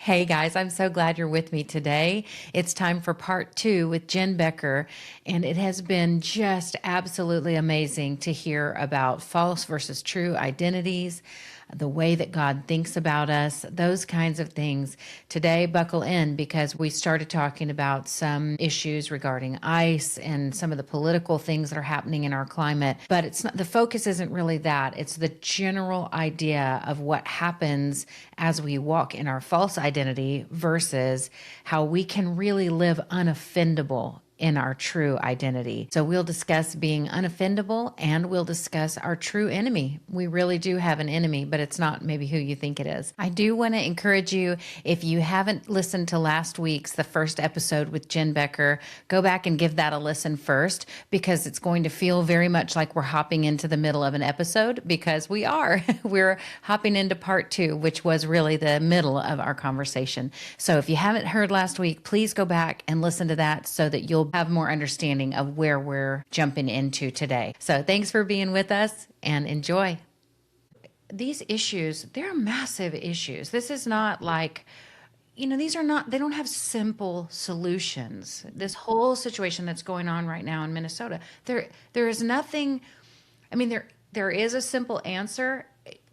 Hey guys, I'm so glad you're with me today. It's time for part two with Jen Becker, and it has been just absolutely amazing to hear about false versus true identities, the way that God thinks about us, those kinds of things. Today, buckle in because we started talking about some issues regarding ICE and some of the political things that are happening in our climate. But it's not, the focus isn't really that. It's the general idea of what happens as we walk in our false identity versus how we can really live unoffendable in our true identity. So we'll discuss being unoffendable and we'll discuss our true enemy. We really do have an enemy, but it's not maybe who you think it is. I do want to encourage you, if you haven't listened to last week's, the first episode with Jen Becker, go back and give that a listen first because it's going to feel very much like we're hopping into the middle of an episode because we are. We're hopping into part two, which was really the middle of our conversation. So if you haven't heard last week, please go back and listen to that so that you'll have more understanding of where we're jumping into today. So thanks for being with us and enjoy. These issues, they're massive issues. This is not like, these are not, they don't have simple solutions. This whole situation that's going on right now in Minnesota, there is nothing, there is a simple answer,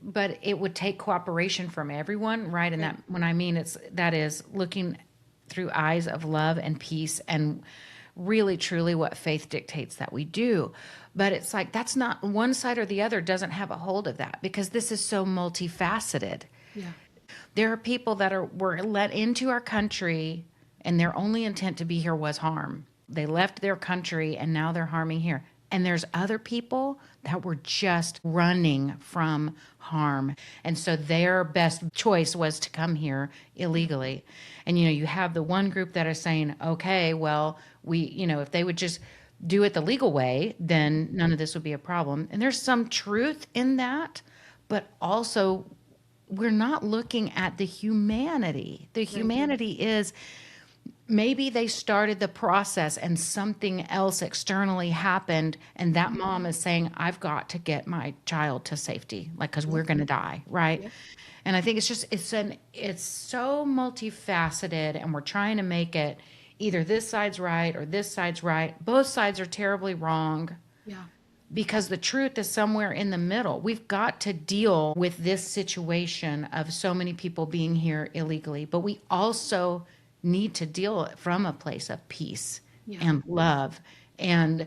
but it would take cooperation from everyone, right? And that, when I mean that is looking through eyes of love and peace and really truly what faith dictates that we do. But it's like, that's not one side or the other doesn't have a hold of that because this is so multifaceted. Yeah. There are people that were let into our country and their only intent to be here was harm. They left their country and now they're harming here. And there's other people that were just running from harm. And so their best choice was to come here illegally. And, you have the one group that are saying, okay, well, if they would just do it the legal way, then none of this would be a problem. And there's some truth in that, but also we're not looking at the humanity. The humanity is maybe they started the process and something else externally happened and that mom is saying, I've got to get my child to safety, because we're going to die, right? Yeah. And I think it's so multifaceted and we're trying to make it either this side's right or this side's right. Both sides are terribly wrong. Yeah. Because the truth is somewhere in the middle. We've got to deal with this situation of so many people being here illegally, but we also need to deal from a place of peace and love. And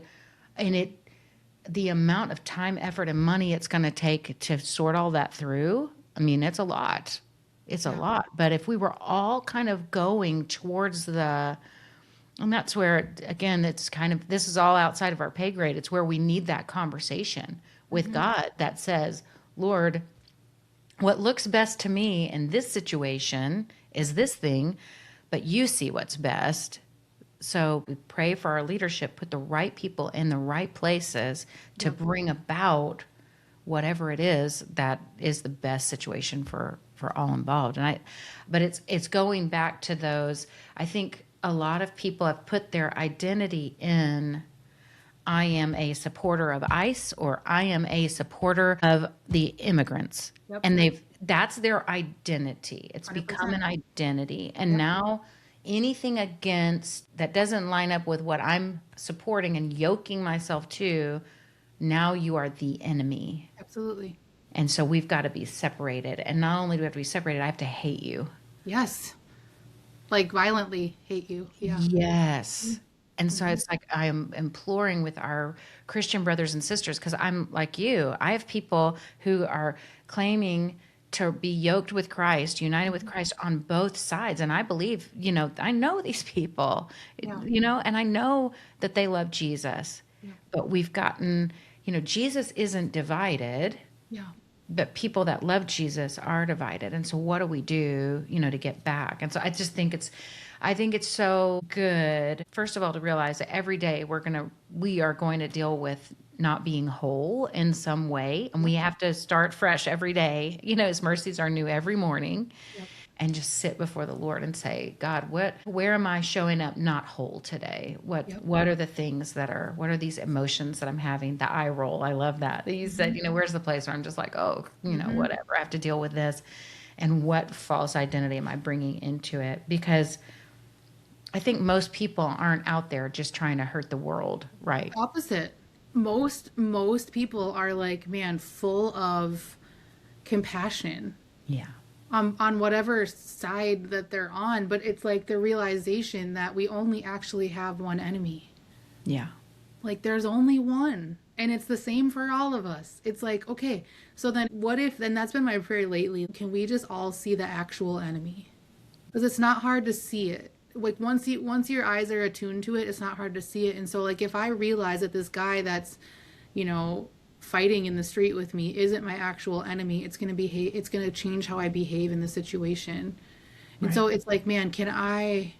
the amount of time, effort, and money it's going to take to sort all that through, it's a lot. It's a lot. But if we were all kind of going towards and that's where, again, this is all outside of our pay grade. It's where we need that conversation with God that says, Lord, what looks best to me in this situation is this thing, but you see what's best. So we pray for our leadership, put the right people in the right places to bring about whatever it is that is the best situation for all involved. But it's going back to those. I think a lot of people have put their identity in, I am a supporter of ICE or I am a supporter of the immigrants. Yep. And that's their identity. It's 100%. Become an identity. And now anything against that doesn't line up with what I'm supporting and yoking myself to, now you are the enemy. Absolutely. And so we've got to be separated. And not only do we have to be separated, I have to hate you. Yes. Like violently hate you. Yeah. Yes. And so it's like I am imploring with our Christian brothers and sisters, because I'm like you. I have people who are claiming to be yoked with Christ, united with Christ on both sides. And I believe, I know these people, and I know that they love Jesus. Yeah. But we've gotten, Jesus isn't divided. Yeah. But people that love Jesus are divided. And so what do we do, to get back? And so I just think it's so good, first of all, to realize that every day we are going to deal with not being whole in some way. And we have to start fresh every day. His mercies are new every morning. Yep. And just sit before the Lord and say, God, where am I showing up not whole today? What are the things what are these emotions that I'm having? The eye roll. I love that. You said, where's the place where I'm just like, whatever, I have to deal with this. and what false identity am I bringing into it? Because I think most people aren't out there just trying to hurt the world, right? Opposite. Most people are like, man, full of compassion Yeah. on whatever side that they're on, but it's like the realization that we only actually have one enemy. Yeah. Like there's only one. And it's the same for all of us. It's like, okay, so then what if, then that's been my prayer lately. Can we just all see the actual enemy? Because it's not hard to see it. Like once your eyes are attuned to it, it's not hard to see it. And so like if I realize that this guy that's, you know, fighting in the street with me isn't my actual enemy, it's gonna change how I behave in the situation. And so it's like, man, can I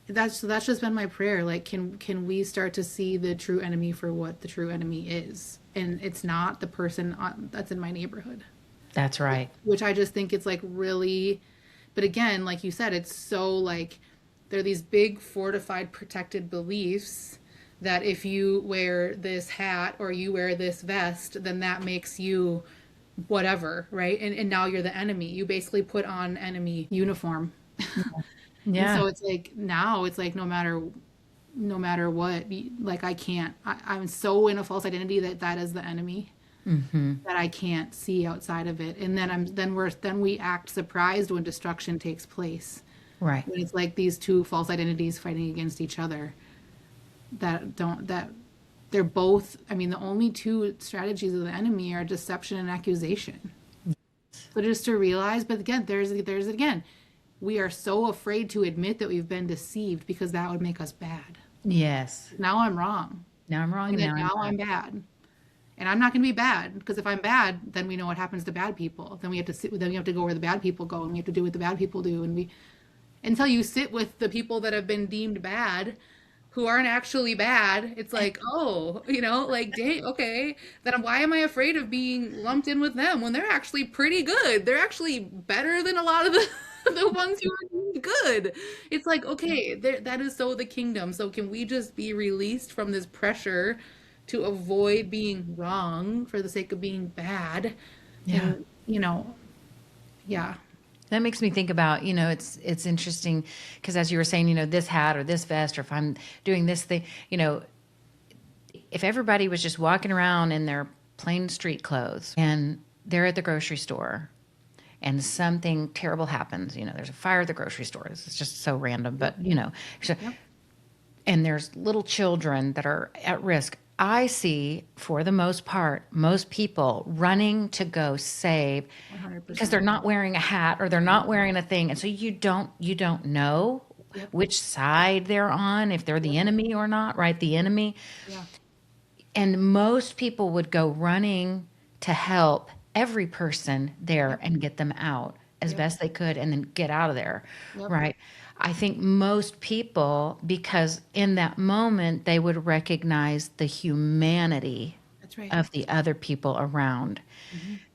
that's just been my prayer. Like, can we start to see the true enemy for what the true enemy is, and it's not the person that's in my neighborhood. That's right. Which I just think it's like really, but again, like you said, it's so like there are these big fortified protected beliefs that if you wear this hat or you wear this vest, then that makes you whatever, right? And now you're the enemy. You basically put on enemy uniform. And Yeah. so it's like now it's like no matter what, like I'm so in a false identity that that is the enemy that I can't see outside of it. And then we act surprised when destruction takes place. Right. When it's like these two false identities fighting against each other that they're both, I mean, the only two strategies of the enemy are deception and accusation. So just to realize, but again, there's it again. We are so afraid to admit that we've been deceived because that would make us bad. Yes. Now I'm wrong. Now I'm wrong. And then Now now I'm bad. And I'm not going to be bad because if I'm bad, then we know what happens to bad people. Then we have to go where the bad people go, and we have to do what the bad people do. And until you sit with the people that have been deemed bad, who aren't actually bad, it's like, oh, like, dang, okay, then why am I afraid of being lumped in with them when they're actually pretty good? They're actually better than a lot of the ones who are good. It's like, okay, that is so the kingdom. So can we just be released from this pressure to avoid being wrong for the sake of being bad? Yeah. And, yeah. That makes me think about, it's interesting because as you were saying, this hat or this vest, or if I'm doing this thing, if everybody was just walking around in their plain street clothes and they're at the grocery store and something terrible happens, there's a fire at the grocery store. This is just so random, but so, and there's little children that are at risk. I see, for the most part, most people running to go save 100%. because they're not wearing a hat or they're not wearing a thing, and so you don't know which side they're on, if they're the enemy or not, right? The enemy. Yeah. And most people would go running to help every person there and get them out as best they could and then get out of there, right? I think most people, because in that moment they would recognize the humanity That's right. of the other people around.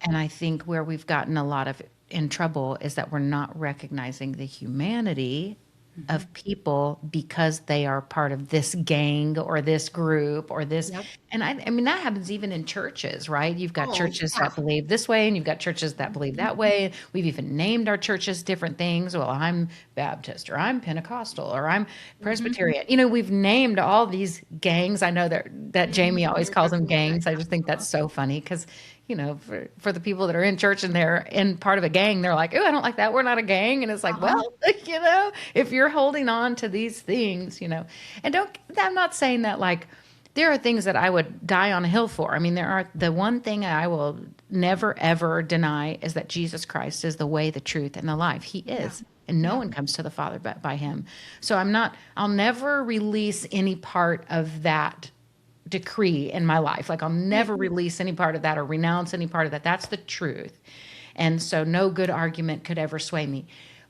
And I think where we've gotten a lot of in trouble is that we're not recognizing the humanity of people because they are part of this gang or this group or this. And I mean, that happens even in churches, right? You've got churches that believe this way and you've got churches that believe that way. We've even named our churches different things. Well, I'm Baptist or I'm Pentecostal or I'm Presbyterian. We've named all these gangs. I know that Jamie always calls them gangs. I just think that's so funny because for the people that are in church and they're in part of a gang, they're like, oh, I don't like that. We're not a gang. And it's like, well, if you're holding on to these things, and I'm not saying that like, there are things that I would die on a hill for. I mean, the one thing I will never, ever deny is that Jesus Christ is the way, the truth, and the life. He is. And no one comes to the Father but by him. So I'll never release any part of that decree in my life. Like I'll never release any part of that or renounce any part of that. That's the truth. And so no good argument could ever sway me.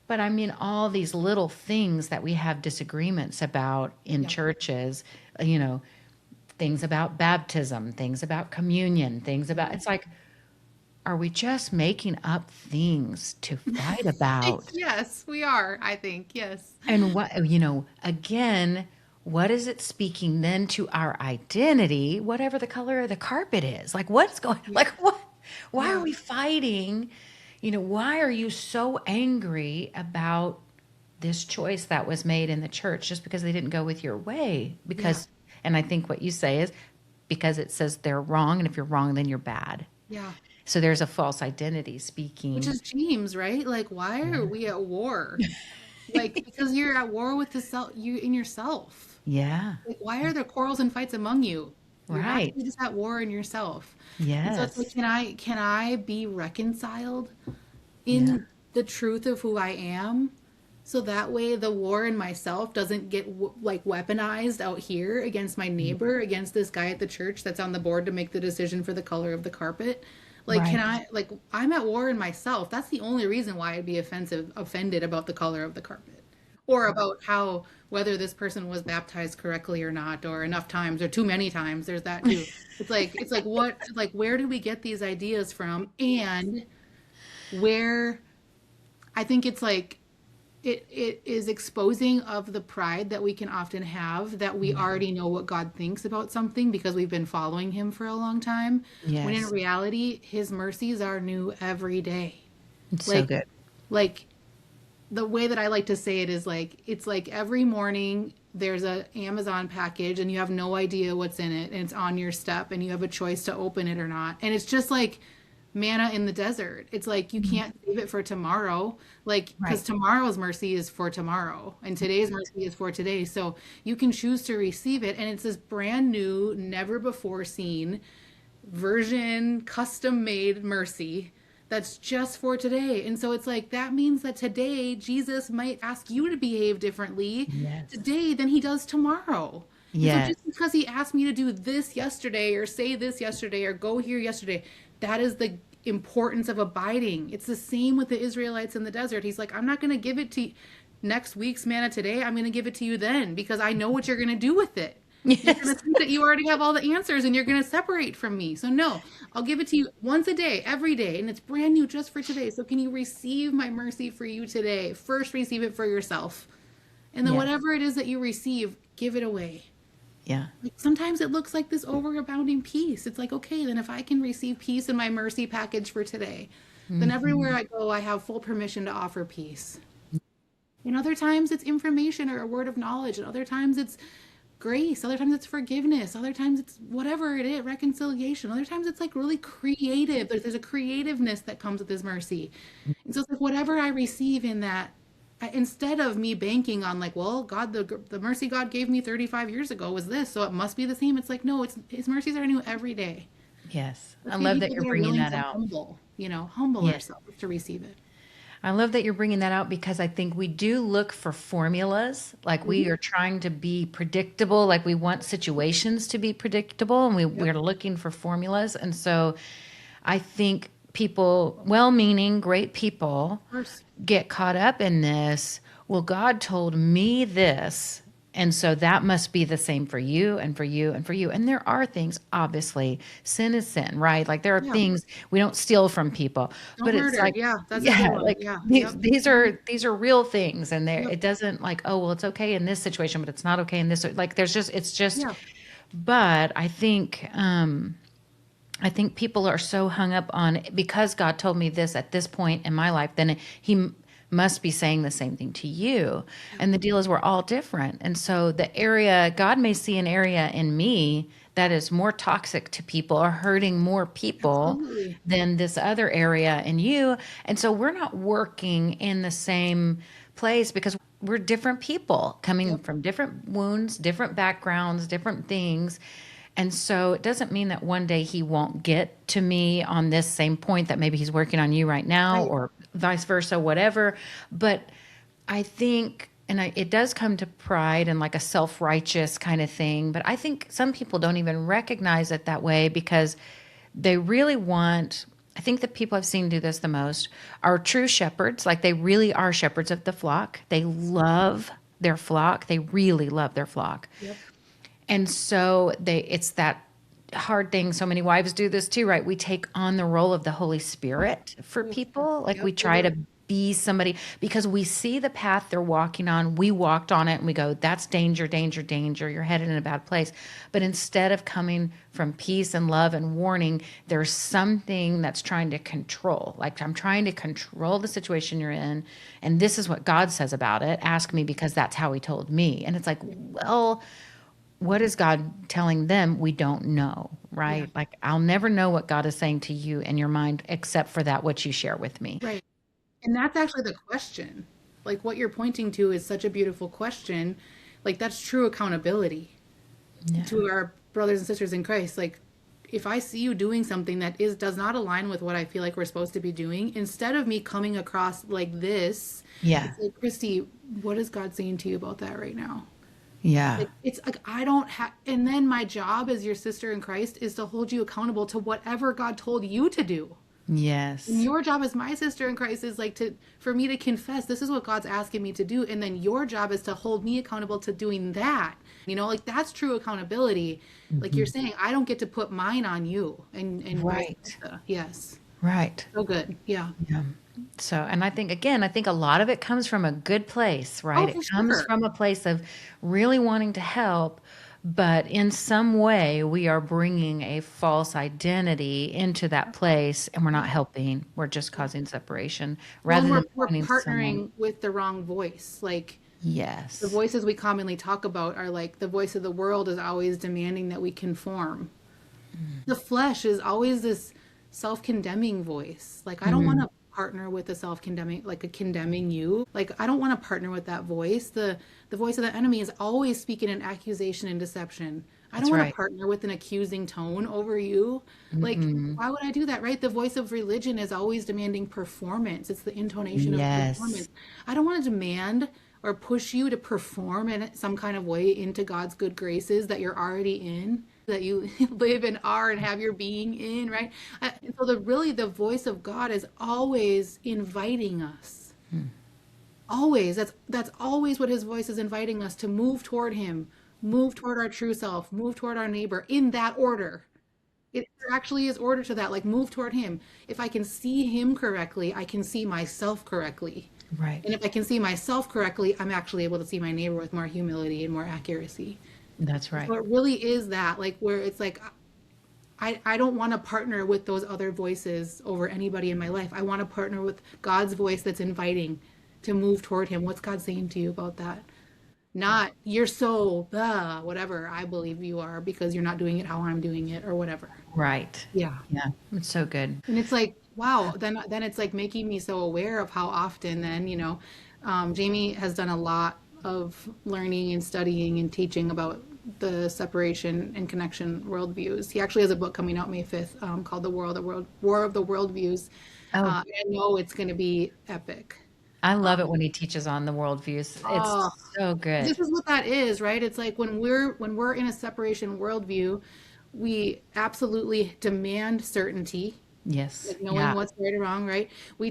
But I mean, all these little things that we have disagreements about in churches, things about baptism, things about communion, it's like, are we just making up things to fight about? Yes, we are, I think. Yes. And again, what is it speaking then to our identity, whatever the color of the carpet is? Like what's going, like what, why are we fighting, why are you so angry about this choice that was made in the church just because they didn't go with your way? Yeah. And I think what you say is because it says they're wrong. And if you're wrong, then you're bad. Yeah. So there's a false identity Which speaking. is James, right? Like, why are Yeah. we at war? Like, because you're at war with the self, you in yourself. Yeah. Like, why are there quarrels and fights among you? You're Right. actually just at war in yourself. And so it's like, Yes. can I be reconciled Yeah. in the truth of who I am? So that way the war in myself doesn't get like weaponized out here against my neighbor, against this guy at the church that's on the board to make the decision for the color of the carpet. Like, can Right. I, like, I'm at war in myself. That's the only reason why I'd be offended about the color of the carpet or about how, whether this person was baptized correctly or not, or enough times or too many times. There's that too. It's like, where do we get these ideas from? And where I think it's like, it is exposing of the pride that we can often have that we Yeah. already know what God thinks about something because we've been following him for a long time. When in Yes. reality, his mercies are new every day. It's so Like good. like the way that I like to say it is like it's like every morning there's a Amazon package and you have no idea what's in it and it's on your step and you have a choice to open it or not. And it's just like manna in the desert. It's like you Mhm. can't save it for tomorrow, like because Right. tomorrow's mercy is for tomorrow and today's mercy is for today. So you can choose to receive it and it's this brand new, never before seen version, custom made mercy that's just for today. And so it's like that means that today Jesus might ask you to behave differently Yes. today than he does tomorrow. And so Yes. just because he asked me to do this yesterday or say this yesterday or go here yesterday, that is the importance of abiding. It's the same with the Israelites in the desert. He's like, I'm not going to give it to next week's manna today. I'm going to give it to you then because I know what you're going to do with it. You're going Yes. to think that you already have all the answers and you're going to separate from me. So, no, I'll give it to you once a day, every day, and it's brand new just for today. So, can you receive my mercy for you today? First, receive it for yourself. And then, Yes. whatever it is that you receive, give it away. Yeah. Like sometimes it looks like this overabounding peace. It's like, okay, then if I can receive peace in my mercy package for today, then everywhere Mhm. I go, I have full permission to offer peace. And other times it's information or a word of knowledge. And other times it's grace. Other times it's forgiveness. Other times it's whatever it is, reconciliation. Other times it's like really creative. There's a creativeness that comes with his mercy. And so it's like whatever I receive in that, instead of me banking on like, well, God, the mercy God gave me 35 years ago was this, so it must be the same. It's like, no, it's his mercies are new every day. Yes. I Let's be love that people you're that are bringing willing that to out. humble Yes. ourselves to receive it. I love that you're bringing that out because I think we do look for formulas. Like we Mhm. are trying to be predictable. Like we want situations to be predictable and Yep. we're looking for formulas. And so I think people, well meaning, great people, Of course. get caught up in this. Well, God told me this. And so that must be the same for you and for you and for you. And there are things, obviously, sin is sin, right? Like there are Yeah. things we don't steal from people, Don't but it's murder. like, Yeah, that's a good yeah, one. like Yeah. these Yep. these Mhm. are these are real things, and there Yep. it doesn't like, oh well, it's okay in this situation, but it's not okay in this. Like there's just it's just. Yeah. But I think people are so hung up on because God told me this at this point in my life, then He must be saying the same thing to you. Yeah. And the deal is, we're all different. And so, the area, God may see an area in me that is more toxic to people or hurting more people Absolutely. than this other area in you. And so, we're not working in the same place because we're different people coming Yep. from different wounds, different backgrounds, different things. And so it doesn't mean that one day he won't get to me on this same point that maybe he's working on you right now Right. or vice versa, whatever. But I think, it does come to pride and like a self righteous kind of thing. But I think some people don't even recognize it that way because they really want. I think the people I've seen do this the most are true shepherds. Like they really are shepherds of the flock. They love their flock. They really love their flock. Yep. And so it's that hard thing. So many wives do this too, right? We take on the role of the Holy Spirit for Ooh, people. Like yep. we You're try to right. be somebody, because we see the path they're walking on. We walked on it and we go, that's danger, danger, danger. You're headed in a bad place. But instead of coming from peace and love and warning, there's something that's trying to control. Like, I'm trying to control the situation you're in. And this is what God says about it. Ask me because that's how he told me. And it's like, well, what is God telling them? We don't know, Yeah. right? Like, I'll never know what God is saying to you in your mind, except for that which you share with me. Right. And that's actually the question. Like what you're pointing to is such a beautiful question. Like that's true accountability Yeah. to our brothers and sisters in Christ. Like if I see you doing something that does not align with what I feel like we're supposed to be doing, instead of me coming across like this, Yeah. it's like, Christy, what is God saying to you about that right now? Yeah. Like it's like I don't have, and then my job as your sister in Christ is to hold you accountable to whatever God told you to do. And Yes. your job as my sister in Christ is like for me to confess this is what God's asking me to do, and then your job is to hold me accountable to doing that. Like that's true accountability. Like you're saying, I don't get to put mine on you, and vice Right. versa. Yes, Right. so good. Yeah. Yeah. So, and I think a lot of it comes from a good place, right? Oh, It for comes sure. from a place of really wanting to help, but in some way we are bringing a false identity into that place and we're not helping. We're just causing separation Well, and rather than we're pointing someone. partnering with the wrong voice. Like the Yes. voices we commonly talk about are like the voice of the world is always demanding that we conform. The flesh is always this self-condemning voice. Like I don't want to partner with a self-condemning, like a condemning you. Like I don't want to partner with that voice. The voice of the enemy is always speaking in accusation and deception. I don't That's want to right. partner with an accusing tone over you. Like Mm-mm. why would I do that, right? The voice of religion is always demanding performance. It's the intonation of Yes. performance. I don't want to demand or push you to perform in some kind of way into God's good graces that you're already in, that you live and are and have your being in, right? So the voice of God is always inviting us. Always. That's always what his voice is inviting us to move toward him, move toward our true self, move toward our neighbor in that order. It actually is order to that, like move toward him. If I can see him correctly, I can see myself correctly. Right. And if I can see myself correctly, I'm actually able to see my neighbor with more humility and more accuracy. That's right. So it really is that, like, where it's like, I don't want to partner with those other voices over anybody in my life. I want to partner with God's voice that's inviting to move toward him. What's God saying to you about that? Not, you're so, whatever I believe you are because you're not doing it how I'm doing it or whatever. Right. Yeah. Yeah. It's so good. And it's like, wow, then it's like making me so aware of how often then, Jamie has done a lot of learning and studying and teaching about the separation and connection worldviews. He actually has a book coming out May 5th called War of the Worldviews. Oh, I know it's going to be epic. I love it when he teaches on the worldviews. Oh, It's so good. this is what that is, right? It's like when we're in a separation worldview, we absolutely demand certainty, Yes. like knowing Yeah. what's right or wrong, right? We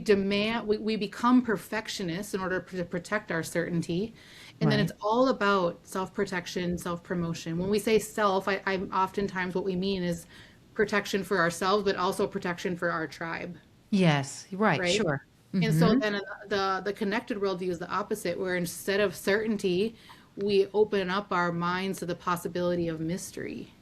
become perfectionists in order to protect our certainty. And then Right. it's all about self-protection, self-promotion. When we say self, I oftentimes what we mean is protection for ourselves, but also protection for our tribe, Yes. Right. right? Sure. And so Hmm. then the connected worldview is the opposite, where instead of certainty, we open up our minds to the possibility of mystery.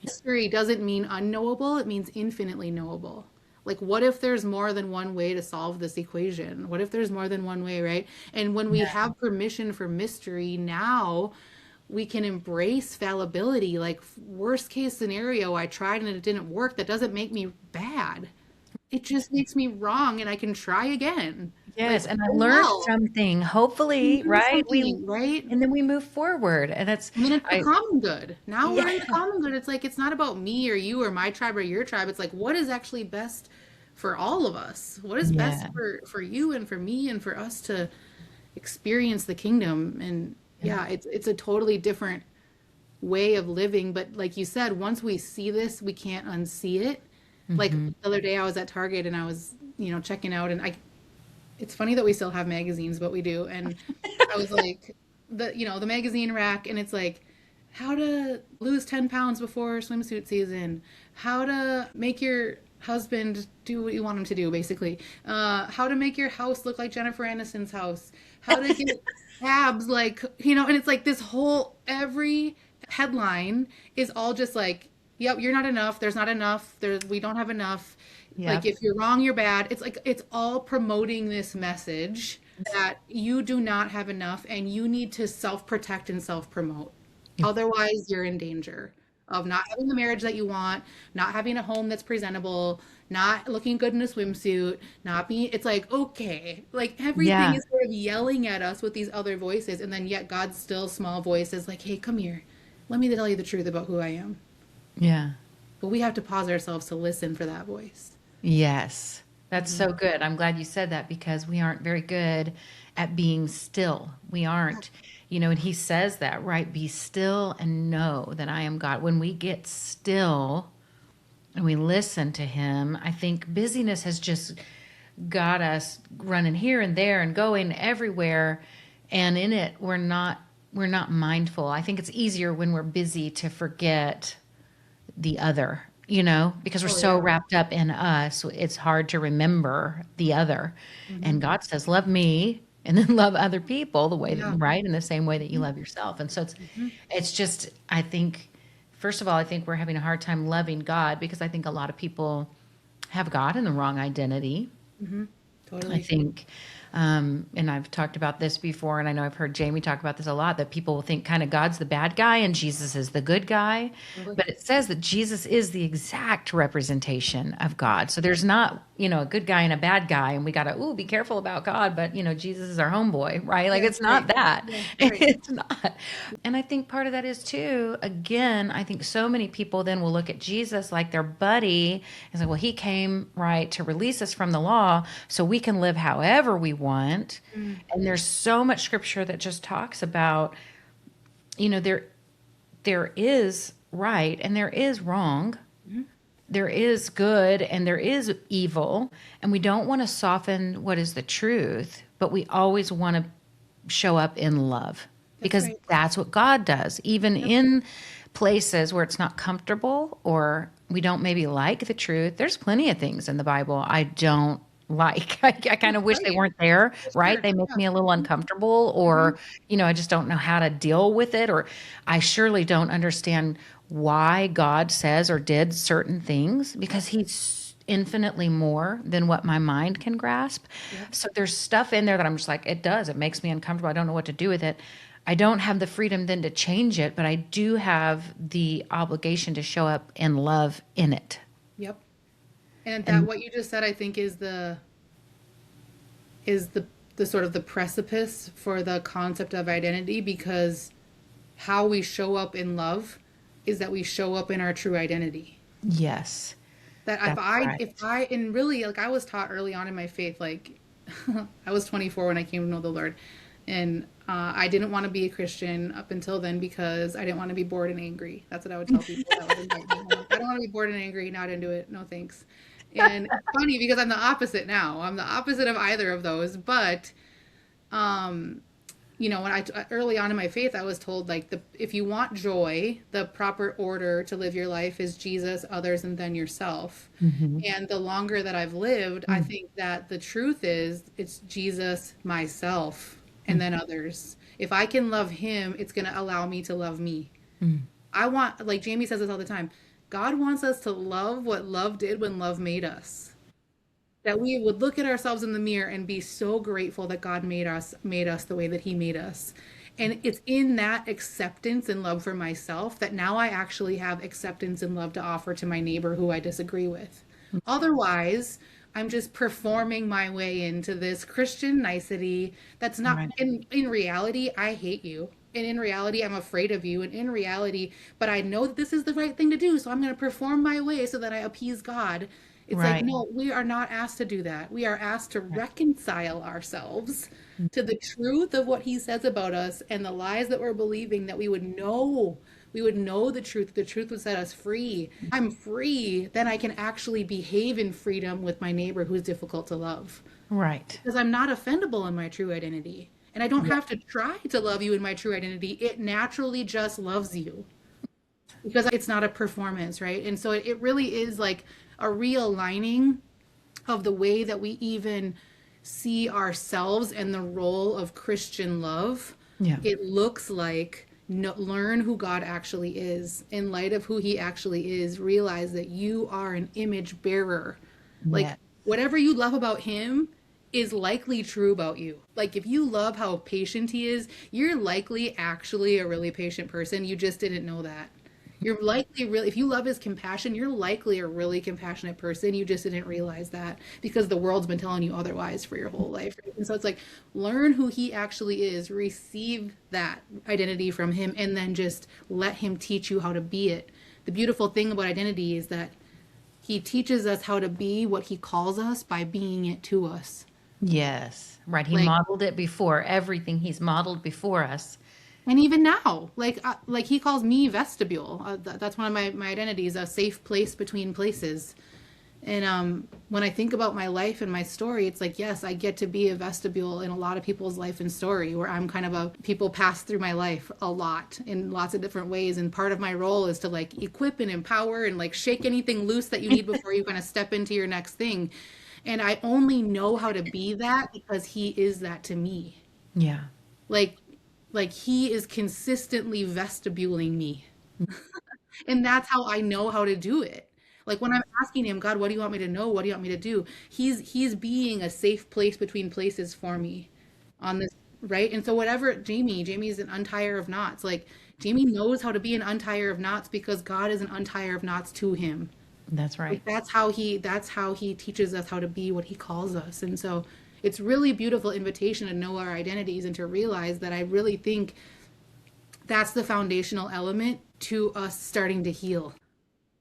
Mystery doesn't mean unknowable, it means infinitely knowable. Like, what if there's more than one way to solve this equation? What if there's more than one way, right? And when we Yeah. have permission for mystery, now we can embrace fallibility. Like, worst case scenario, I tried and it didn't work. That doesn't make me bad. It just makes me wrong and I can try again. Like, Yes. And I oh learned well, something, hopefully, learn right? something, right? And then we move forward. And it's, And then it's the I, common good. Now we're yeah. in the common good. It's like it's not about me or you or my tribe or your tribe. It's like what is actually best for all of us? What is best Yeah. for you and for me and for us to experience the kingdom? And yeah, it's a totally different way of living. But like you said, once we see this, we can't unsee it. Like the other day I was at Target and I was, checking out and it's funny that we still have magazines, but we do. And I was like, the magazine rack, and it's like, how to lose 10 pounds before swimsuit season, how to make your Husband, do what you want him to do, basically. How to make your house look like Jennifer Aniston's house. How to get abs like, and it's like this whole, every headline is all just like, yep, you're not enough. There's not enough. We don't have enough. Like, Yep. if you're wrong, you're bad. It's like, it's all promoting this message that you do not have enough and you need to self protect and self promote. Otherwise, you're in danger of not having the marriage that you want, not having a home that's presentable, not looking good in a swimsuit, not being, it's like, okay, like everything Yeah. is sort of yelling at us with these other voices. And then yet God's still small voice is like, hey, come here. Let me tell you the truth about who I am. Yeah. But we have to pause ourselves to listen for that voice. Yes. That's so good. I'm glad you said that because we aren't very good at being still. We aren't, and he says that, right? Be still and know that I am God. When we get still and we listen to him, I think busyness has just got us running here and there and going everywhere. And in it, we're not mindful. I think it's easier when we're busy to forget the other, because we're Oh, so yeah. wrapped up in us, it's hard to remember the other. Hmm. And God says, love me and then love other people the way that, Yeah. right, in the same way that you love yourself. And so Hmm. it's just, I think, first of all, I think we're having a hard time loving God because I think a lot of people have God in the wrong identity. Hmm. I Totally. think, and I've talked about this before, and I know I've heard Jamie talk about this a lot, that people will think kind of God's the bad guy and Jesus is the good guy. Totally. But it says that Jesus is the exact representation of God. So there's not, a good guy and a bad guy, and we got to, be careful about God, but, Jesus is our homeboy, right? Like Yeah. it's not Right. that. Yeah. Right. It's not. And I think part of that is too, again, I think so many people then will look at Jesus like their buddy and say, well, he came, right, to release us from the law so we can live however we want. Mm. And there's so much scripture that just talks about, there is right and there is wrong. Mhm. There is good and there is evil. And we don't want to soften what is the truth, but we always want to show up in love That's because right. that's what God does, even Yep. in places where it's not comfortable or we don't maybe like the truth. There's plenty of things in the Bible I don't like. I kind of wish they Right. weren't there, For right? sure. They make Yeah. me a little uncomfortable, Hmm. or, I just don't know how to deal with it, or I surely don't understand why God says or did certain things because he's infinitely more than what my mind can grasp. Yep. So there's stuff in there that I'm just like, it makes me uncomfortable. I don't know what to do with it. I don't have the freedom then to change it, but I do have the obligation to show up in love in it. Yep. And that And what you just said, I think, is the sort of the precipice for the concept of identity, because how we show up in love is that we show up in our true identity. yes, That if that's I right. if I and really, like, I was taught early on in my faith, like I was 24 when I came to know the Lord, and I didn't want to be a Christian up until then because I didn't want to be bored and angry. That's what I would tell people that would invite me. I don't want to be bored and angry. Not into it. No thanks. And it's funny because I'm the opposite now. I'm the opposite of either of those. But um, when I early on in my faith, I was told, like, if you want joy, the proper order to live your life is Jesus, others, and then yourself. Hmm. And the longer that I've lived, I think that the truth is it's Jesus, myself, and then others. If I can love him, it's going to allow me to love me. I want, like Jamie says this all the time, God wants us to love what love did when love made us. That we would look at ourselves in the mirror and be so grateful that God made us the way that he made us. And it's in that acceptance and love for myself that now I actually have acceptance and love to offer to my neighbor who I disagree with. Otherwise, I'm just performing my way into this Christian nicety that's not, Right. in reality, I hate you. And in reality, I'm afraid of you. And in reality, but I know that this is the right thing to do. So I'm going to perform my way so that I appease God. It's like, Right. no, we are not asked to do that. We are asked to Right. reconcile ourselves to the truth of what he says about us and the lies that we're believing, that we would know the truth. The truth would set us free. I'm free, then I can actually behave in freedom with my neighbor who's difficult to love Right. because I'm not offendable in my true identity. And I don't Yeah. have to try to love you in my true identity. It naturally just loves you because it's not a performance, right? And so it really is like a realigning of the way that we even see ourselves and the role of Christian love. Yeah. It looks like learn who God actually is. In light of who he actually is, realize that you are an image bearer. Like Yeah. whatever you love about him is likely true about you. Like if you love how patient he is, you're likely actually a really patient person. You just didn't know that. You're likely really, if you love his compassion, you're likely a really compassionate person. You just didn't realize that because the world's been telling you otherwise for your whole life. Right? And so it's like, learn who he actually is, receive that identity from him, and then just let him teach you how to be it. The beautiful thing about identity is that he teaches us how to be what he calls us by being it to us. Yes. Right. He Like, modeled it before. Everything he's modeled before us. and even now, like he calls me vestibule. That's one of my identities, a safe place between places. And when I think about my life and my story, it's like, yes, I get to be a vestibule in a lot of people's life and story, where I'm kind of people pass through my life a lot in lots of different ways. And part of my role is to like equip and empower and like shake anything loose that you need before you kind of step into your next thing. And I only know how to be that because he is that to me. Yeah. Like, like he is consistently vestibuling me. And that's how I know how to do it. Like when I'm asking him, God, what do you want me to know? What do you want me to do? He's being a safe place between places for me on this, right? And so whatever Jamie's an untire of knots. Like Jamie knows how to be an untire of knots because God is an untire of knots to him. That's right. Like that's how he teaches us how to be what he calls us. And so it's really beautiful invitation to know our identities and to realize that I really think that's the foundational element to us starting to heal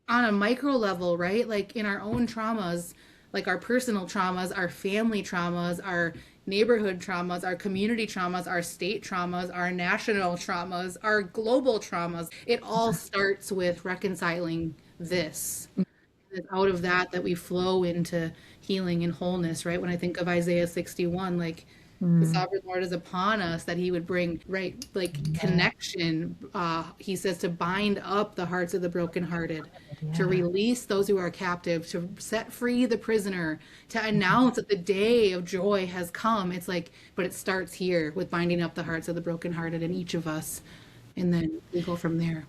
on a micro level, right? Like in our own traumas, like our personal traumas, our family traumas, our neighborhood traumas, our community traumas, our state traumas, our national traumas, our global traumas. It all starts with reconciling this. It's out of that we flow into healing and wholeness, right? When I think of Isaiah 61, like the sovereign Lord is upon us, that he would bring, right, like connection. He says to bind up the hearts of the brokenhearted, to release those who are captive, to set free the prisoner, to announce that the day of joy has come. It's like, but it starts here with binding up the hearts of the brokenhearted in each of us. And then we go from there.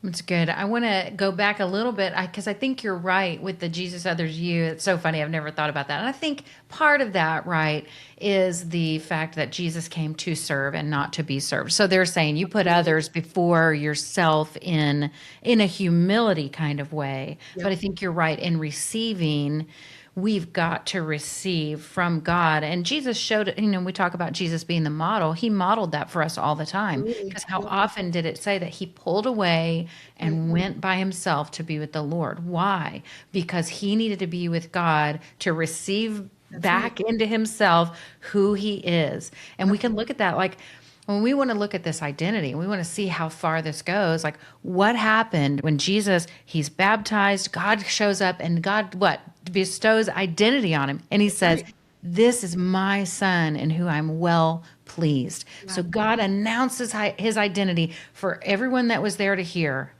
It's good. I want to go back a little bit because I think you're right with the Jesus, others, you. It's so funny. I've never thought about that. And I think part of that, right, is the fact that Jesus came to serve and not to be served. So they're saying you put others before yourself in a humility kind of way. Yep. But I think you're right in receiving. We've got to receive from God. And Jesus showed it, we talk about Jesus being the model. He modeled that for us all the time. Absolutely. Because how often did it say that he pulled away and went by himself to be with the Lord? Why? Because he needed to be with God to receive back into himself who he is. And we can look at that like, when we want to look at this identity, we want to see how far this goes. Like what happened when Jesus, he's baptized, God shows up and God, what? Bestows identity on him. And he says, this is my son in who I'm well pleased. So God announces his identity for everyone that was there to hear.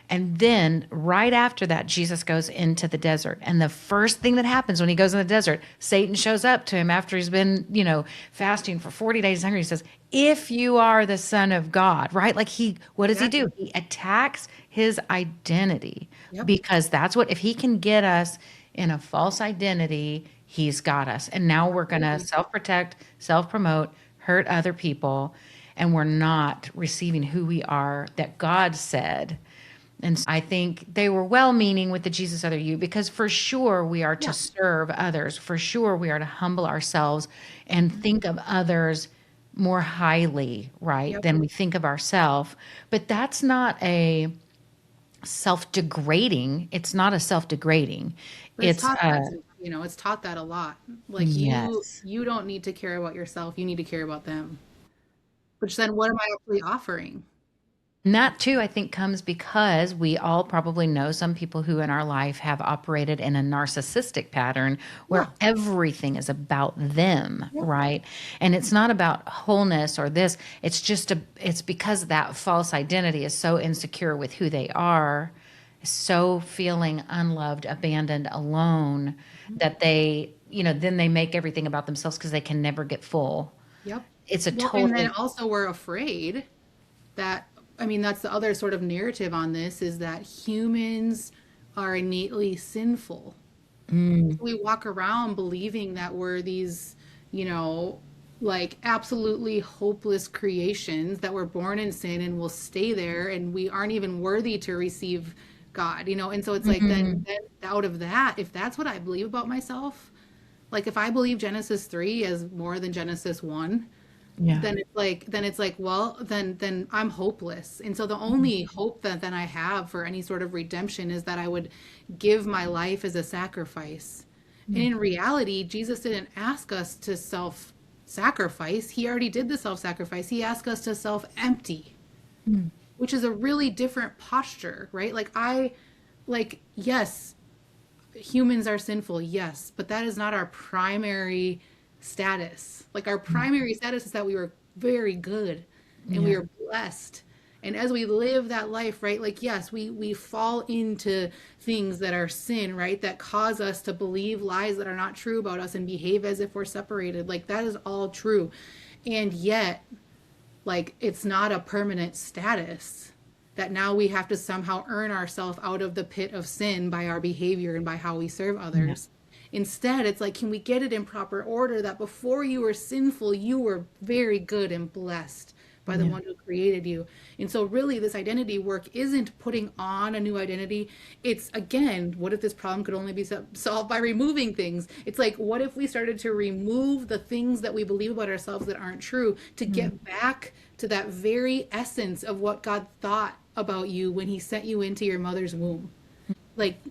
And then right after that, Jesus goes into the desert. And the first thing that happens when he goes in the desert, Satan shows up to him after he's been, fasting for 40 days hungry. He says, if you are the son of God, right? Like what does he do? He attacks his identity because that's what, if he can get us in a false identity, he's got us. And now we're going to self-protect, self-promote, hurt other people. And we're not receiving who we are that God said. And I think they were well-meaning with the Jesus other you, because for sure we are to serve others. For sure we are to humble ourselves and think of others more highly, right, than we think of ourselves. But that's not a self-degrading. It's not a self-degrading. It's taught that, it's taught that a lot. Like yes. you don't need to care about yourself. You need to care about them. Which then what am I actually offering? And that too, I think, comes because we all probably know some people who in our life have operated in a narcissistic pattern where everything is about them, right? And it's not about wholeness or this. It's just it's because that false identity is so insecure with who they are. so feeling unloved, abandoned, alone that they, then they make everything about themselves because they can never get full. Yep. It's a Well, and then totally, also we're afraid that, I mean, that's the other sort of narrative on this, is that humans are innately sinful. mm, We walk around believing that we're these, you know, like absolutely hopeless creations that were born in sin and will stay there, and we aren't even worthy to receive God, and so it's like mhm, then out of that, if that's what I believe about myself, like if I believe Genesis 3 as more than Genesis 1, yeah, then it's like, well, then I'm hopeless. And so the only hope that then I have for any sort of redemption is that I would give my life as a sacrifice. And in reality, Jesus didn't ask us to self sacrifice. He already did the self sacrifice. He asked us to self empty, which is a really different posture, right? Yes, humans are sinful, yes, but that is not our primary status. Like our primary status is that we were very good and we yeah, are blessed. And as we live that life, right? Like yes, we fall into things that are sin, right? That cause us to believe lies that are not true about us and behave as if we're separated. Like that is all true. And yet, like it's not a permanent status that now we have to somehow earn ourselves out of the pit of sin by our behavior and by how we serve yeah, others. Instead, it's like, can we get it in proper order that before you were sinful, you were very good and blessed by the yeah, one who created you. And so, really, this identity work isn't putting on a new identity. It's, again, what if this problem could only be solved by removing things? It's like, what if we started to remove the things that we believe about ourselves that aren't true to mm, get back to that very essence of what God thought about you when He sent you into your mother's womb? Like,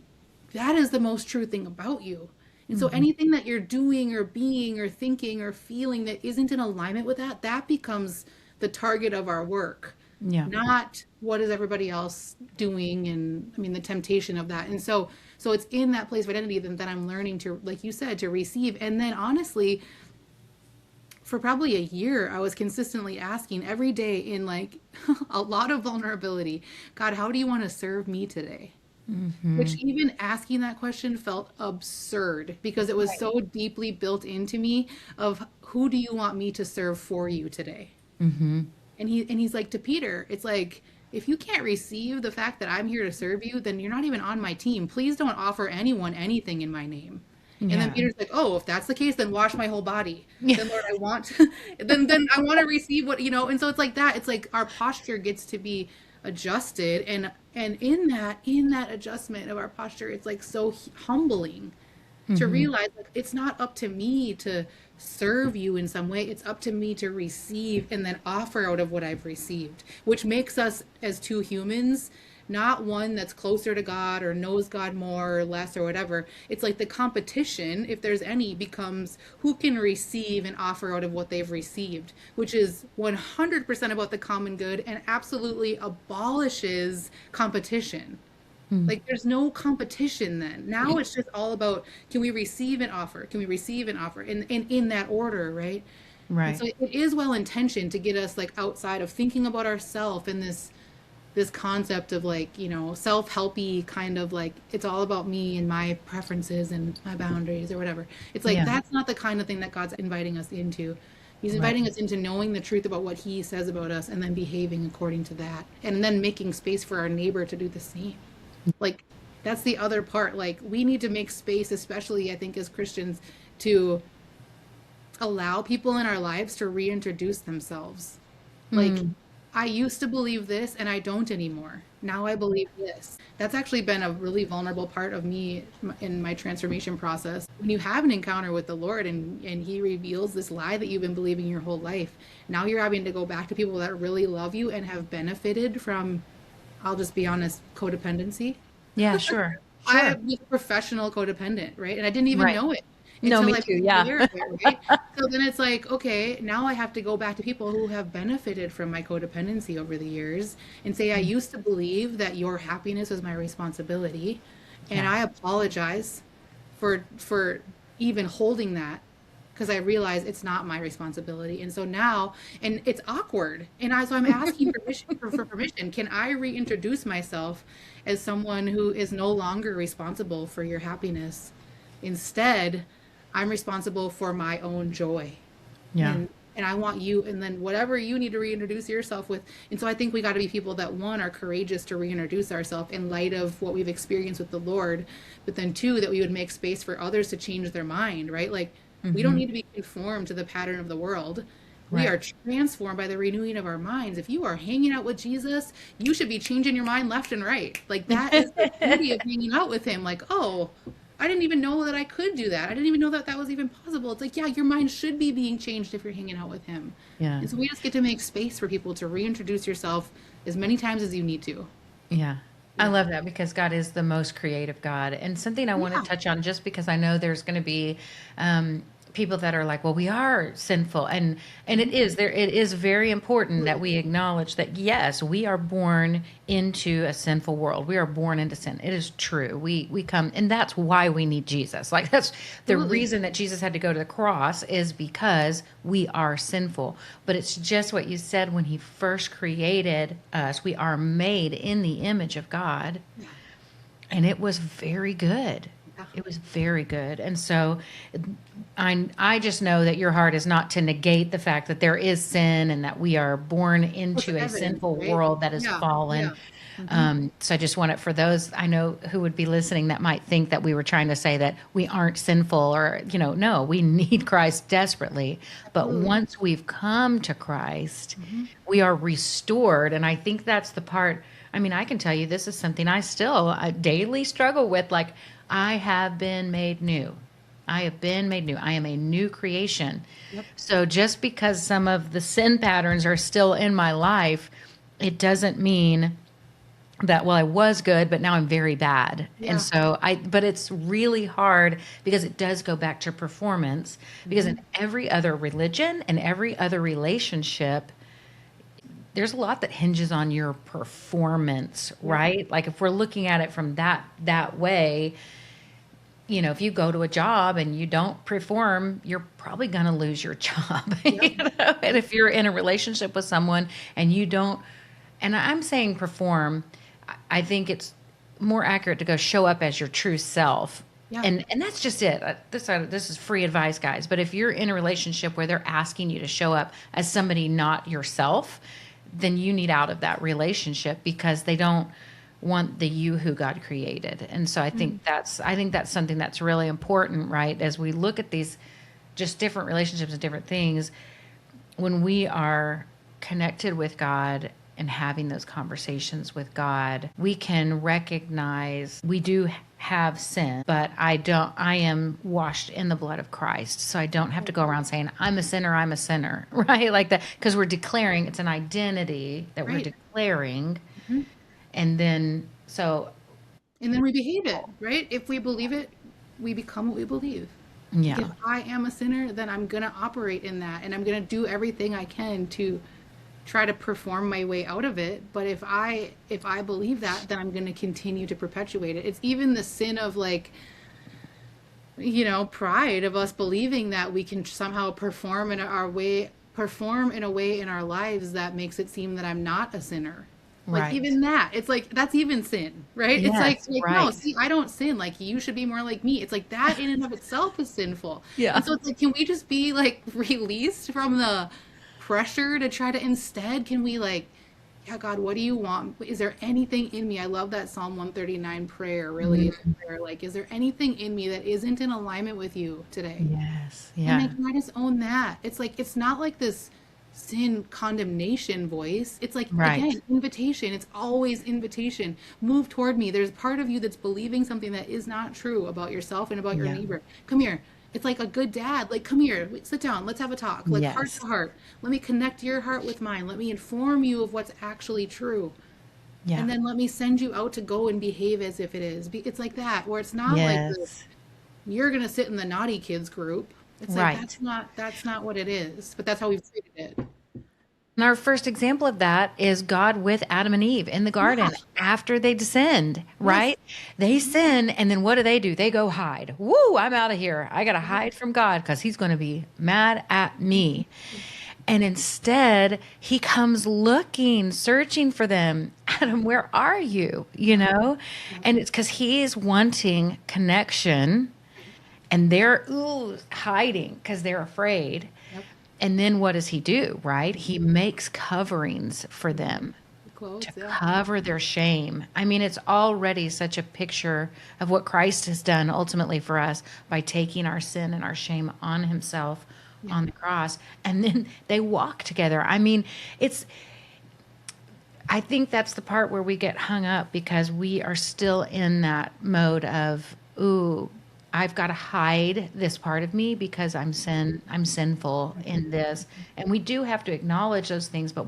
that is the most true thing about you. And so mhm, anything that you're doing or being or thinking or feeling that isn't in alignment with that, that becomes the target of our work, yeah, not what is everybody else doing, and I mean the temptation of that. And so it's in that place of identity that I'm learning to, like you said, to receive. And then honestly, for probably a year, I was consistently asking every day in like a lot of vulnerability, God, how do you want to serve me today? Which mhm, even asking that question felt absurd because it was right, so deeply built into me of who do you want me to serve for you today? mhm, And he's like to Peter, it's like if you can't receive the fact that I'm here to serve you, then you're not even on my team. Please don't offer anyone anything in my name. And then yeah, Peter's like, "Oh, if that's the case, then wash my whole body. yeah, Then Lord, I want then I want to receive what. And so it's like that. It's like our posture gets to be adjusted, and in that adjustment of our posture, it's like so humbling to mhm, realize like it's not up to me to serve you in some way. It's up to me to receive and then offer out of what I've received, which makes us as two humans not one that's closer to God or knows God more or less or whatever. It's like the competition, if there's any, becomes who can receive and offer out of what they've received, which is 100% about the common good and absolutely abolishes competition. mm, Like there's no competition then. Now it's just all about can we receive and offer? Can we receive and offer? And in that order, right? And right, so it is well intentioned to get us like outside of thinking about ourself and this concept of like, self-helpy kind of like it's all about me and my preferences and my boundaries or whatever. It's like yeah, that's not the kind of thing that God's inviting us into. He's right, inviting us into knowing the truth about what he says about us and then behaving according to that. And then making space for our neighbor to do the same. Like that's the other part. Like we need to make space, especially I think as Christians, to allow people in our lives to reintroduce themselves. Like mm, I used to believe this and I don't anymore. Now I believe this. That's actually been a really vulnerable part of me in my transformation process. When you have an encounter with the Lord and he reveals this lie that you've been believing your whole life, now you're having to go back to people that really love you and have benefited from, I'll just be honest, codependency. yeah, sure, I sure, was a professional codependent, right? And I didn't even right. know it No, until me I too, became yeah. aware of it, right? So then it's like, okay, now I have to go back to people who have benefited from my codependency over the years and say, I used to believe that your happiness was my responsibility, and Yeah, I apologize for even holding that because I realize it's not my responsibility. And so now, and it's awkward. So I'm asking permission for permission. Can I reintroduce myself as someone who is no longer responsible for your happiness? Instead, I'm responsible for my own joy. Yeah. And I want you, and then whatever you need to reintroduce yourself with. And so I think we got to be people that, one, are courageous to reintroduce ourselves in light of what we've experienced with the Lord, but then two, that we would make space for others to change their mind, right? Like, we don't need to be conformed to the pattern of the world. We are transformed by the renewing of our minds. If you are hanging out with Jesus, you should be changing your mind left and right. Like, that is the beauty of hanging out with him. Like, oh, I didn't even know that I could do that. I didn't even know that that was even possible. It's like, yeah, your mind should be being changed if you're hanging out with him. Yeah. And so we just get to make space for people to reintroduce yourself as many times as you need to. Yeah. I love that because God is the most creative God. And something I want to touch on, just because I know there's going to be people that are like, well, we are sinful. And it is very important that we acknowledge that, yes, we are born into a sinful world. We are born into sin. It is true. We come, and that's why we need Jesus. Like, that's the reason that Jesus had to go to the cross, is because we are sinful. But it's just what you said, when he first created us, we are made in the image of God. And it was very good. It was very good. And so I just know that your heart is not to negate the fact that there is sin and that we are born into a sinful world that is fallen. So I just want it for those I know who would be listening that might think that we were trying to say that we aren't sinful, or, no, we need Christ desperately. But once we've come to Christ, we are restored. And I think that's the part. I mean, I can tell you, this is something I daily struggle with. Like, I have been made new. I have been made new. I am a new creation. Yep. So just because some of the sin patterns are still in my life, it doesn't mean that, well, I was good, but now I'm very bad. Yeah. And so but it's really hard, because it does go back to performance, because in every other religion and every other relationship, there's a lot that hinges on your performance, right? Like, if we're looking at it from that way, if you go to a job and you don't perform, you're probably going to lose your job. Yep. And if you're in a relationship with someone and you don't, and I'm saying perform, I think it's more accurate to go show up as your true self. Yeah. And that's just it. This is free advice, guys. But if you're in a relationship where they're asking you to show up as somebody not yourself, then you need out of that relationship, because they don't want the you who God created. And so I think that's something that's really important, right? As we look at these just different relationships and different things, when we are connected with God and having those conversations with God, we can recognize we do have sin, but I am washed in the blood of Christ. So I don't have to go around saying, I'm a sinner, right? Like that, because we're declaring, it's an identity that we're declaring. And then we behave it, right? If we believe it, we become what we believe. Yeah. If I am a sinner, then I'm going to operate in that, and I'm going to do everything I can to try to perform my way out of it. But if I believe that, then I'm going to continue to perpetuate it. It's even the sin of, like, pride of us believing that we can somehow perform in a way in our lives that makes it seem that I'm not a sinner. Like, even that, it's like, that's even sin, right? Yes, it's like no, see, I don't sin. Like, you should be more like me. It's like, that in and of itself is sinful. Yeah. And so it's like, can we just be, like, released from the pressure to try to, instead, can we, like, yeah, God, what do you want? Is there anything in me? I love that Psalm 139 prayer, really. Prayer. Like, is there anything in me that isn't in alignment with you today? Yes. Yeah. And I just own that. It's like, it's not like this sin condemnation voice. It's like, again, invitation. It's always invitation. Move toward me. There's part of you that's believing something that is not true about yourself and about your neighbor. Come here. It's like a good dad. Like, come here, sit down. Let's have a talk. Like, heart to heart. Let me connect your heart with mine. Let me inform you of what's actually true. Yeah. And then let me send you out to go and behave as if it is. It's like that, where it's not like this, you're going to sit in the naughty kids group. It's like, that's not what it is. But that's how we've treated it. And our first example of that is God with Adam and Eve in the garden Yeah. after they descend, Yes. right? They sin, and then what do? They go hide. Woo, I'm out of here. I got to Yep. hide from God because he's going to be mad at me. And instead, he comes looking, searching for them. Adam, where are you? You Yep. know? Yep. And it's because he's wanting connection and they're hiding because they're afraid. Yep. And then what does he do, right? He makes coverings for them to Quotes. Yeah. cover their shame. I mean, it's already such a picture of what Christ has done ultimately for us by taking our sin and our shame on himself Yeah. on the cross. And then they walk together. I mean, I think that's the part where we get hung up because we are still in that mode of, ooh, I've got to hide this part of me because I'm sinful in this. And we do have to acknowledge those things, but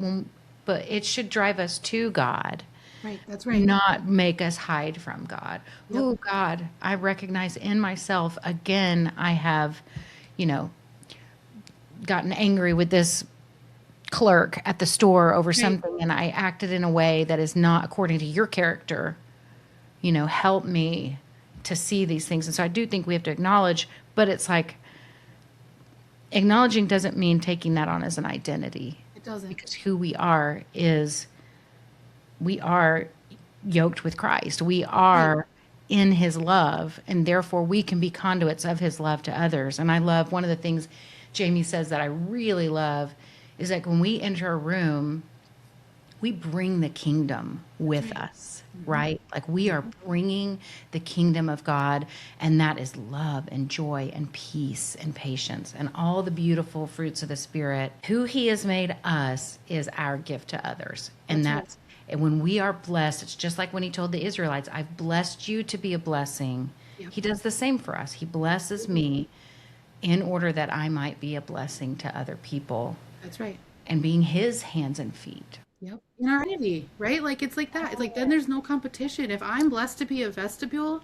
it should drive us to God, Right. That's right. not make us hide from God. Yep. Oh God, I recognize in myself again I have, you know, gotten angry with this clerk at the store over Right. something and I acted in a way that is not according to your character. Help me to see these things. And so I do think we have to acknowledge, but it's like acknowledging doesn't mean taking that on as an identity It doesn't. because who we are is we are yoked with Christ. We Right. are in his love and therefore we can be conduits of his love to others. And I love one of the things Jamie says that I really love is like when we enter a room, we bring the kingdom with us, right? Like we are bringing the kingdom of God, and that is love and joy and peace and patience and all the beautiful fruits of the Spirit. Who he has made us is our gift to others. And That's and when we are blessed, it's just like when he told the Israelites, I've blessed you to be a blessing. Yep. He does the same for us. He blesses me in order that I might be a blessing to other people That's right. and being his hands and feet. Yep. In our identity, right? Like it's like that. It's like then there's no competition. If I'm blessed to be a vestibule,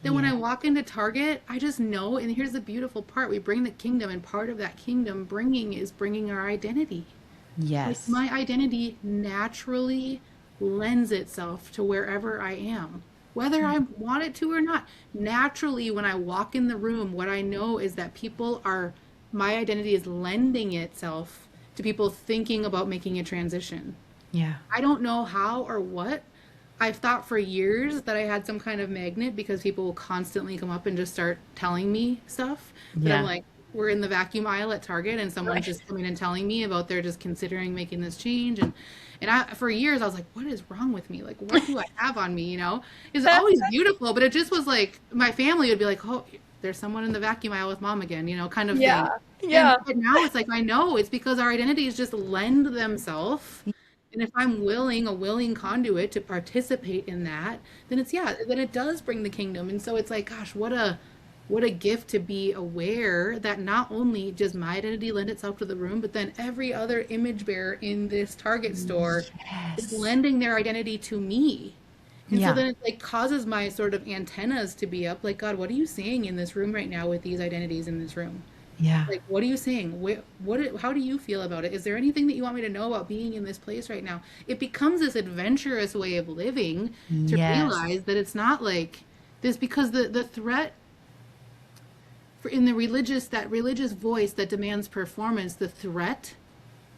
then when I Yeah. walk into Target, I just know. And here's the beautiful part: we bring the kingdom, and part of that kingdom bringing is bringing our identity. Like Yes. my identity naturally lends itself to wherever I am, whether I want it to or not. Naturally, when I walk in the room, what I know is that my identity is lending itself to people thinking about making a transition. Yeah. I don't know how or what. I've thought for years that I had some kind of magnet because people will constantly come up and just start telling me stuff. But I'm Yeah. like, we're in the vacuum aisle at Target and someone's just coming and telling me about they're just considering making this change. For years I was like, what is wrong with me? Like, what do I have on me? It's always beautiful, but it just was like my family would be like, oh, there's someone in the vacuum aisle with mom again, kind of thing. But now it's like I know it's because our identities just lend themselves. And if I'm a willing conduit to participate in that, then then it does bring the kingdom. And so it's like, gosh, what a gift to be aware that not only does my identity lend itself to the room, but then every other image bearer in this Target store is Yes. lending their identity to me. And so Yeah. then it like causes my sort of antennas to be up, like, God, what are you saying in this room right now with these identities in this room? Yeah. Like, what are you saying? How do you feel about it? Is there anything that you want me to know about being in this place right now? It becomes this adventurous way of living to Yes. realize that it's not like this, because the threat in that religious voice that demands performance, the threat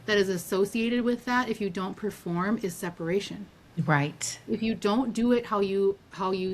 that is associated with that if you don't perform is separation. Right. If you don't do it how you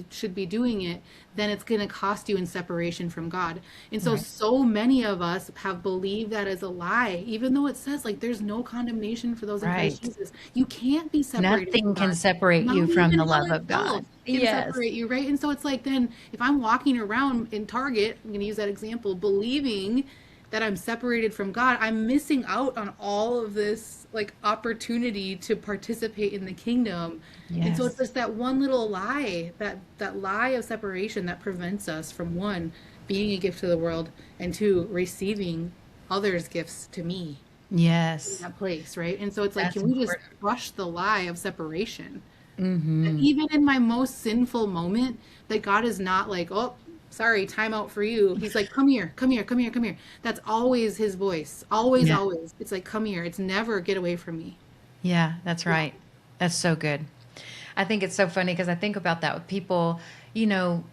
should be doing it, then it's going to cost you in separation from God. And so Right. so many of us have believed that as a lie, even though it says like there's no condemnation for those in Christ Right. Jesus. You can't be separated from Nothing can God. separate Not you from even the hell love of God. itself can Yes. separate you, right? And so it's like then if I'm walking around in Target, I'm going to use that example, believing that I'm separated from God, I'm missing out on all of this like opportunity to participate in the kingdom. And so it's Yes. just that one little lie, that lie of separation that prevents us from, one, being a gift to the world, and two, receiving others' gifts to me in Yes. that place, right? And so it's like, That's can we just important. crush the lie of separation? That Mm-hmm. even in my most sinful moment, that God is not like, oh, sorry, time out for you. He's like, come here, come here, come here, come here. That's always his voice. Always, Yeah. always. It's like, come here. It's never get away from me. Yeah, that's Yeah. right. That's so good. I think it's so funny because I think about that with people, you know,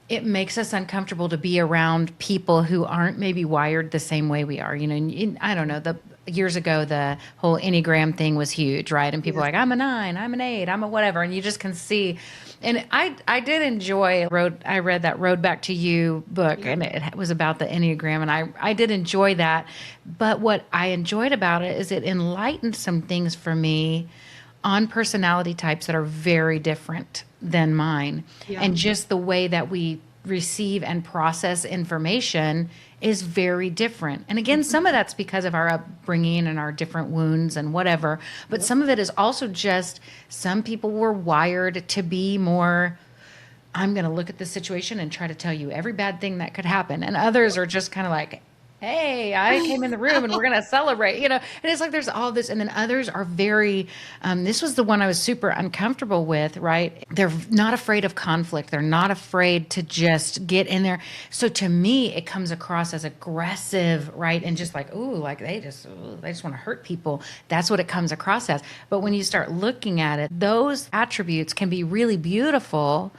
it makes us uncomfortable to be around people who aren't maybe wired the same way we are. You know, I don't know, the years ago the whole Enneagram thing was huge, right? And people are Yes. like, I'm a 9, I'm an 8, I'm a whatever, and you just can see. And I did enjoy road. I read that Road Back to You book, Yep. and it was about the Enneagram, and I did enjoy that. But what I enjoyed about it is it enlightened some things for me on personality types that are very different than mine. Yeah. And just the way that we receive and process information is very different. And again, some of that's because of our upbringing and our different wounds and whatever. But Yep. some of it is also just some people were wired to be more, I'm going to look at the situation and try to tell you every bad thing that could happen. And others are just kind of like, hey, I came in the room and we're going to celebrate, you know. And it's like there's all this. And then others are very, this was the one I was super uncomfortable with, right? They're not afraid of conflict. They're not afraid to just get in there. So to me, it comes across as aggressive, right? And just like, ooh, like they just want to hurt people. That's what it comes across as. But when you start looking at it, those attributes can be really beautiful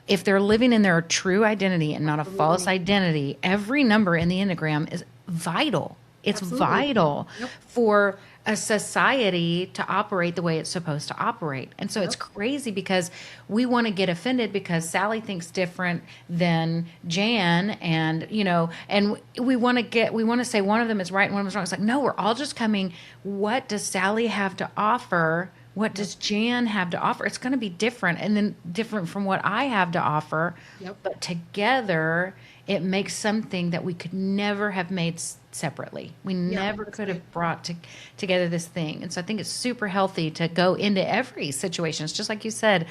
if they're living in their true identity and not a false Absolutely. identity. Every number in the Enneagram is vital. It's Absolutely. vital Yep. for a society to operate the way it's supposed to operate. And so it's Yep. crazy because we want to get offended because Sally thinks different than Jan, and you know, and we want to say one of them is right and one of them is wrong. It's like, no, we're all just coming, what does Sally have to offer? What does Jan have to offer? It's going to be different, and then different from what I have to offer. Yep. But together, it makes something that we could never have made separately. We Yeah, never that's could right. have brought together this thing. And so I think it's super healthy to go into every situation. It's just like you said,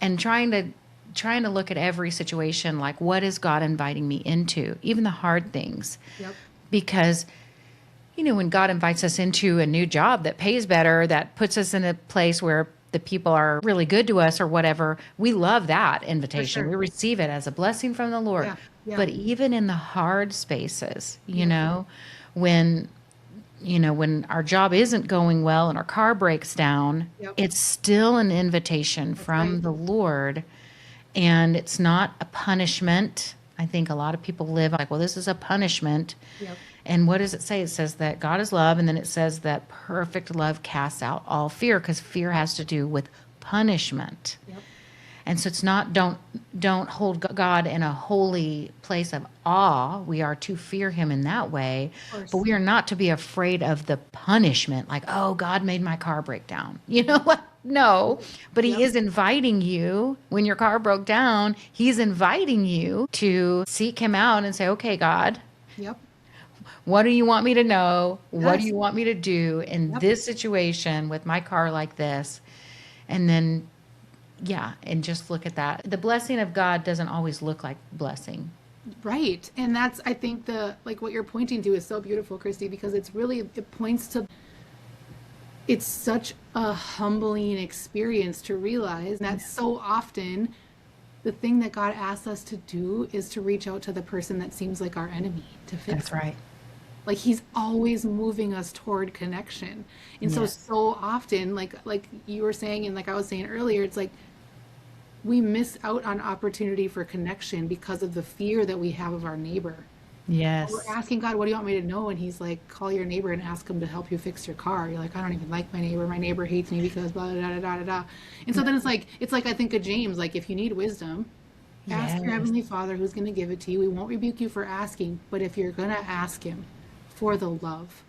and trying to look at every situation like, what is God inviting me into, even the hard things, Yep. because you know, when God invites us into a new job that pays better, that puts us in a place where the people are really good to us or whatever, we love that For invitation. sure. We receive it as a blessing from the Lord. Yeah. Yeah. But even in the hard spaces, you Yeah. know, when when our job isn't going well and our car breaks down, Yep. it's still an invitation That's right. from the Lord, and it's not a punishment. I think a lot of people live like, well, this is a punishment. Yep. And what does it say? It says that God is love, and then it says that perfect love casts out all fear, because fear has to do with punishment. Yep. And so it's not, don't hold God in a holy place of awe. We are to fear him in that way, Of course. but we are not to be afraid of the punishment, like, oh, God made my car break down. You know what? No, but he Yep. is inviting you when your car broke down. He's inviting you to seek him out and say, okay, God, Yep. what do you want me to know? What do Yes. you want me to do in Yep. this situation with my car like this? And then, yeah, and just look at that. The blessing of God doesn't always look like blessing. Right. And that's, I think, the like what you're pointing to is so beautiful, Christy, because it points to, it's such a humbling experience to realize that so often the thing that God asks us to do is to reach out to the person that seems like our enemy to fix That's it. right. Like he's always moving us toward connection. And Yes. so often, like you were saying and like I was saying earlier, it's like we miss out on opportunity for connection because of the fear that we have of our neighbor. We're Yes. asking God, what do you want me to know? And he's like, call your neighbor and ask him to help you fix your car. You're like, I don't even like my neighbor. My neighbor hates me because blah, da, da, da, da, da. And so then it's like, I think of James, like if you need wisdom, ask your Yes. heavenly Father who's going to give it to you. We won't rebuke you for asking, but if you're going to ask him for the love,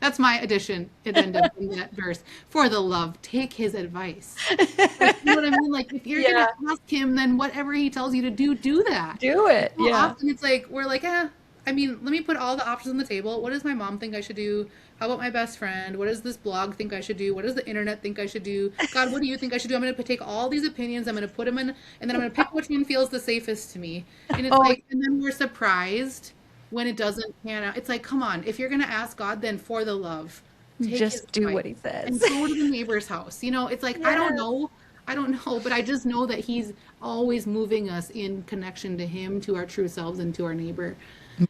that's my addition, addendum in that verse. For the love, take his advice. Like, you know what I mean? Like if you're Yeah. gonna ask him, then whatever he tells you to do, do that. Do it. Well, Yeah. often it's like we're like, I mean, let me put all the options on the table. What does my mom think I should do? How about my best friend? What does this blog think I should do? What does the internet think I should do? God, what do you think I should do? I'm going to take all these opinions, I'm going to put them in, and then I'm going to pick which one feels the safest to me. And it's Oh, like, and then we're surprised when it doesn't pan out. It's like, come on, if you're going to ask God, then for the love, take his just do advice what he and says. go to the neighbor's house. You know, it's like, I don't Yes. know. I don't know, but I just know that he's always moving us in connection to him, to our true selves, and to our neighbor.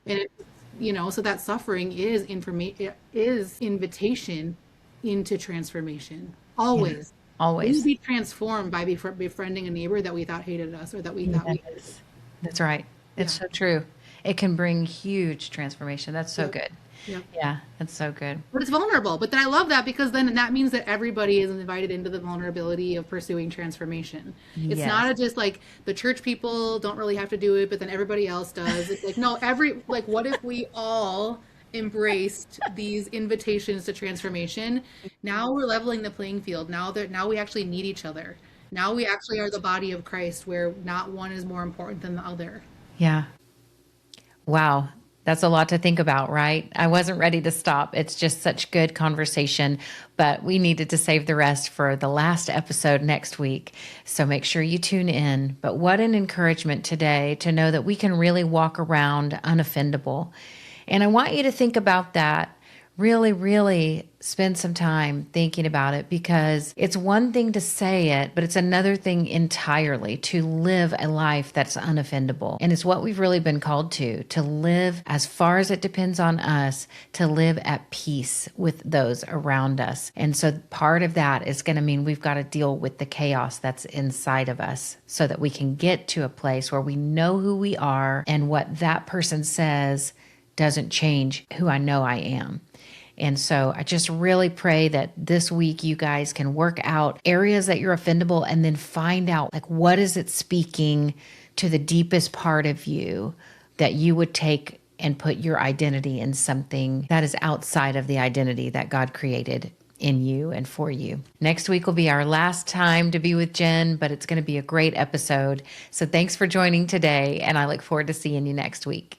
And it, so that suffering is invitation into transformation. Yeah, Always. We'll always. be transformed by befriending a neighbor that we thought hated us or that we thought we hated. Yes. That's right. It's Yeah. so true. It can bring huge transformation. That's so Yep. good. Yep. Yeah, that's so good. But it's vulnerable. But then I love that because then that means that everybody is invited into the vulnerability of pursuing transformation. It's Yes. not just like the church people don't really have to do it, but then everybody else does. It's like, no, like, what if we all embraced these invitations to transformation? Now we're leveling the playing field. Now we actually need each other. Now we actually are the body of Christ where not one is more important than the other. Yeah. Wow. That's a lot to think about, right? I wasn't ready to stop. It's just such good conversation, but we needed to save the rest for the last episode next week. So make sure you tune in. But what an encouragement today to know that we can really walk around unoffendable. And I want you to think about that. Really, really spend some time thinking about it, because it's one thing to say it, but it's another thing entirely to live a life that's unoffendable. And it's what we've really been called to live as far as it depends on us, to live at peace with those around us. And so part of that is going to mean we've got to deal with the chaos that's inside of us so that we can get to a place where we know who we are, and what that person says doesn't change who I know I am. And so I just really pray that this week you guys can work out areas that you're offendable, and then find out, like, what is it speaking to the deepest part of you that you would take and put your identity in something that is outside of the identity that God created in you and for you. Next week will be our last time to be with Jen, but it's going to be a great episode. So thanks for joining today, and I look forward to seeing you next week.